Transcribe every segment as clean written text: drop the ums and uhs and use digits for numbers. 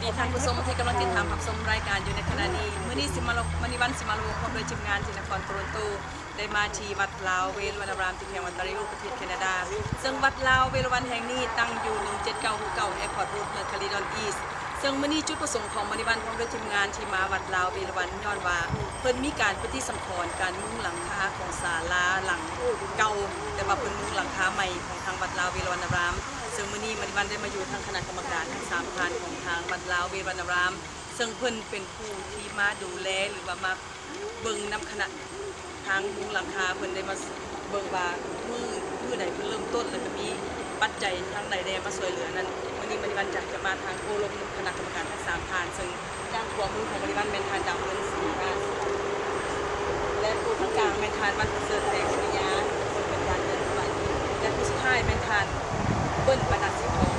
ดีท่านผู้ชมที่กำลังติดตามรับชมรายการอยู่ในขณะนี้เมื่อนี้มื้อนี้วันสิมาลงพบโดยทีมงานที่นครโตรอนโตได้มาที่วัดลาวเวฬุวันารามที่แห่งวันตาริโอประเทศแคนาดาซึ่งวัดลาวเวฬุวันแห่งนี้ตั้งอยู่17969แอร์พอร์ตโรดเมืองคาลิดอนอีสต์ซึ่งมื้อนี้จุดประสงค์ของมื้อนี้วันพร้อมด้วยทีมงานที่มาวัดลาวเวฬุวันย้อนว่าเพิ่นมีการปฏิสังขรณ์การมุงหลังคาของศาลาหลังเก่าแต่ว่าเพิ่นมุงหลังคาใหม่ของทางวัดลาวเวฬุวันารามซึ่งมื้อนี้มันได้มาอยู่ทางคณะกรรมการทั้ง3ท่านของทางวัดลาวเวฬุวันารามซึ่งเพิ่นเป็นผู้ที่มาดูแลหรือว่ามาเบิ่งนำคณะทางมุงหลังคาเพิ่นได้มาเบิ่งว่ามื้อใดเพิ่นเริ่มต้นแล้วก็มีปัจจัยทางใดแน่มาช่วยเหลือนั้นมื้อนี้มันวันจัดจะมาทางโอลมคณะกรรมการทั้ง3ท่านซึ่งด้านขวามือของบริวารเป็นทานดาวเงินศรีมาและผู้ทางกลางเป็นทานวันประเสริฐแสงสุริยาซึ่งเป็นทานเงินสวัสดิ์และผู้สุดท้ายเป็นทานเบิ้ลประดับสีทอง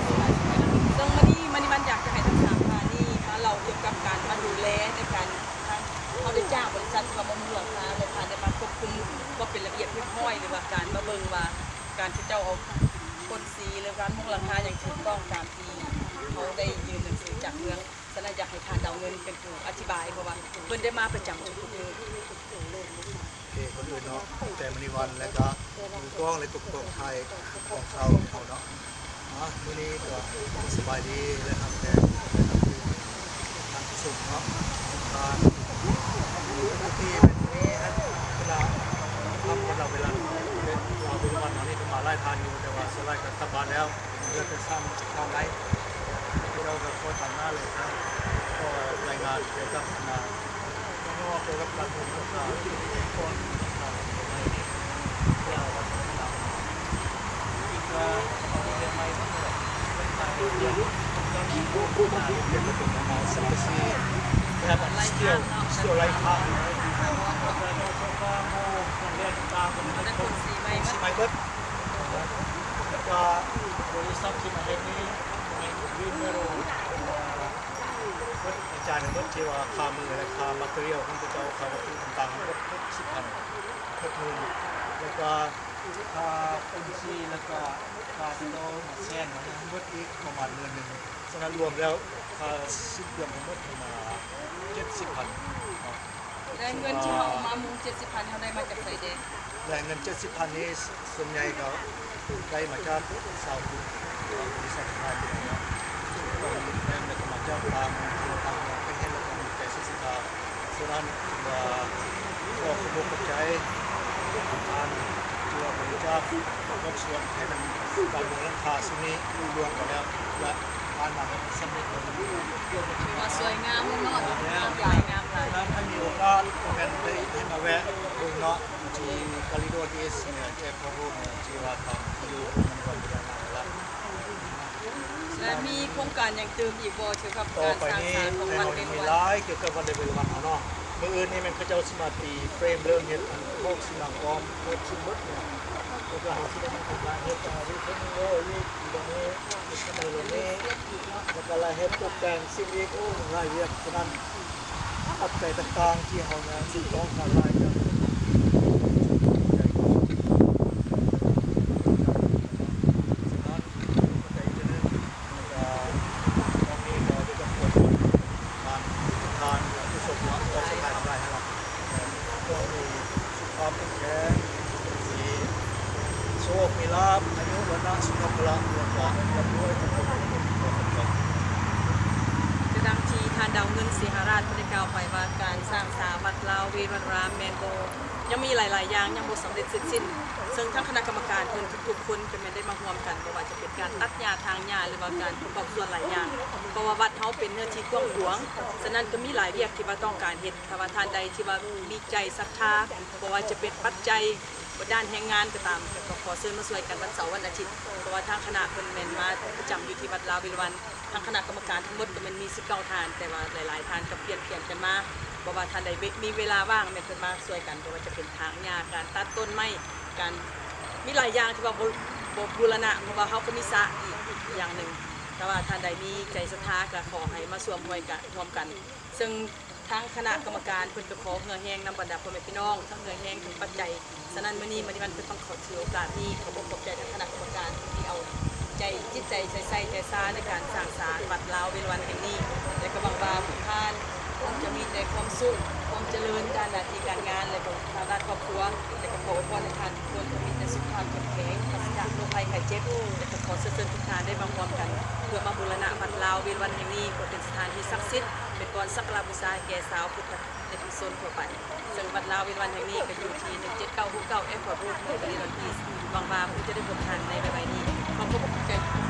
ซึ่งมันอยากจะให้ทั้ง3ท่านนี้มาเราเกี่ยวกับการมาดูแลในการเขาได้จ้างบริษัทเขามามุงหลังคาในการได้มาควบคุมว่าเป็นระเบียบเรียบร้อยหรือว่าการมาเบิ่งว่าการที่เจ้าเอาพ่นสีหรือการมุงหลังคาอย่างถูกต้องตามที่เขาได้ยืนหนังสือจากเมืองฉะนั้นอยากให้ทานดาวเงินเป็นผู้อธิบายเพราะว่าเพิ่นได้มาประจำทุกๆมื้อคนอื่นเนาะแต่มณีวันแล้วก็มือกล้องเลยตุกไทยของเขาเนาะมื้อนี้ก็สบายดีเลยครับแต่ทางสุขเนาะการที่เป็นนี้เวลาทำเวลาเราเป็นวันนี้ก็มาไล่ทานอยู่แต่ว่าสไลด์กันกลับบ้านแล้วเพื่อจะสร้างทางไหนที่เราจะโคตรทำหน้าเลยครับก็รายงานเกี่ยวกับงานก็เกี่ยวกับการทำงานคนstill like hot สีไม้เบิดแล้วก็บริษัทที่มาเล่นนี้วินเมโรอาจารย์เบิดที่ว่าคามือและคามาเตอร์ของเจ้าคาวัตถุต่างๆก็10,000 60,000แล้วก็คาเป็นซีแล้วก็คาที่เราแซนมาเบิดอีกประมาณ1,000ฉะนั้นรวมแล้วคาสิ้นเดือนทั้งหมดประมาณ70,000ได้เงินที่เขาเอามามุง70,000เขาได้มาจากไสเด้แรงเงิน70,000นี้ส่วนใหญ่ก็ได้มาจากสาวทุนบริษัทไทยเนี่ยก็มีแรงก็มาจากทางไปให้เราทำแต่สินค้าส่วนนั้นก็ขบวนใจทานตัวบริจาคบางส่วนให้มันการลงราคาซึ่งนี้รวมกันแล้วและการนำสำเร็จมาสวยงามเนาะสวยงามหลายถ้ามีโอกาสก็เป็นให้มาแวะดูเนาะที่คาลิโดดีสเนี่ยแค่พอรู้ที่ว่าทำอยู่มันก็มีนานแล้วและมีโครงการอย่างตื่มอีกบ่เกี่ยวกับต่อการไปนี้สร้างสรรค์ของวัดเป็นมีวันหลายเกี่ยวกับวันเดบิวต์วันเนาะมื้ออื่นนี่มันก็จะสมาตีเฟรมเรื่องเฮ็ดพวกสนามกอล์ฟพวกชุดมุดเนี่ยแล้วก็ที่ได้ทำงานเฮ็ดวิธีนี้นี่ตรงนี้ตรงนี้แล้วก็เฮ็ดตกแต่งสิ่งอีกรายละเอียดฉะนั้นปัจจัยต่างๆที่เฮาเนี่ยสิต้องการรายละเอียดมีลาบอายุวันนั้นสุขภาพรวมกันรำรวยทุกคนจะดังที่ทานดาวเงินสีหราชได้กล่าวไปว่าการสร้างศาลวัดลาวเวฬุวันารามแมนโบยังมีหลายๆอย่างยังบ่สำเร็จเสร็จสิ้นซึ่งทั้งคณะกรรมการเพิ่นทุกๆคนก็แม่นได้มาร่วมกันบ่ว่าจะเป็นการตัดหญ้าทางหญ้าหรือว่าการประกอบส่วนหลายอย่างเพราะว่าวัดเฮาเป็นเนื้อที่กว้างขวางฉะนั้นก็มีหลายเรื่องที่ว่าต้องการเฮ็ดถ้าว่าท่านใดที่ว่ามีใจศรัทธาบ่ว่าจะเป็นปัจจัยด้านแห่งงานก็ตามก็ขอเชิญมาช่วยกันวันเสาร์วันอาทิตย์เพราะว่าทางคณะเพิ่นแม่นมาประจำอยู่ที่วัดลาวเวฬุวันทางคณะกรรมการทั้งหมดก็มันมี19ท่านแต่ว่าหลายๆท่านก็เปลี่ยนกันมาบ่ว่าท่านใดมีเวลาว่างแม่นเพิ่นมาช่วยกันบ่ว่าจะเป็นทางหญ้าการตัดต้นไม้การมีหลายอย่างที่ว่าบูรณะเพราะว่าเฮาก็มีสระอีกอย่างนึงแต่ว่าท่านใดมีใจศรัทธาก็ขอให้มาร่วมกันซึ่งทางคณะกรรมการเพิ่นก็ขอเหือแห้งนำบรรดาพ่อแม่พี่น้องทั้งเหือแห้งทั้งปัจจัยฉะนั้นมื้อนี้มันเพิ่นต้องขอถือโอกาสนี้ขอบใจทางคณะกรรมการที่เอา ใจจิตใจใส่ใจซาในการสร้างสรรค์วัดลาวเวฬวันแห่งนี้และก็หวังว่าผู้ท่านคงจะมีแต่ความสุขความเจริญการหน้าที่การงานและก็ทางด้านครอบครัวและก็ขออวยพรให้ท่านทุกคนมีแต่สุขภาพแข็งแรงปราศจากโรคภัยไข้เจ็บและก็ขอเชิญทุกท่านได้มาพร้อมกันเพื่อมาบูรณะวัดลาวเวฬวันแห่งนี้เพื่อเป็นสถานที่ศักดิ์สิทธิ์เป็นก่อนสักการะบูชาแก่สาวพุทธในทุกโซนทั่วไปซึ่งวัดลาวเวฬวันแห่งนี้ก็อยู่ที่17969 แอร์พอร์ตโรดเมืองบุรีรัมย์อีสต์หวังว่าผู้จะได้พบท่านในใบนี้ขอบคุณ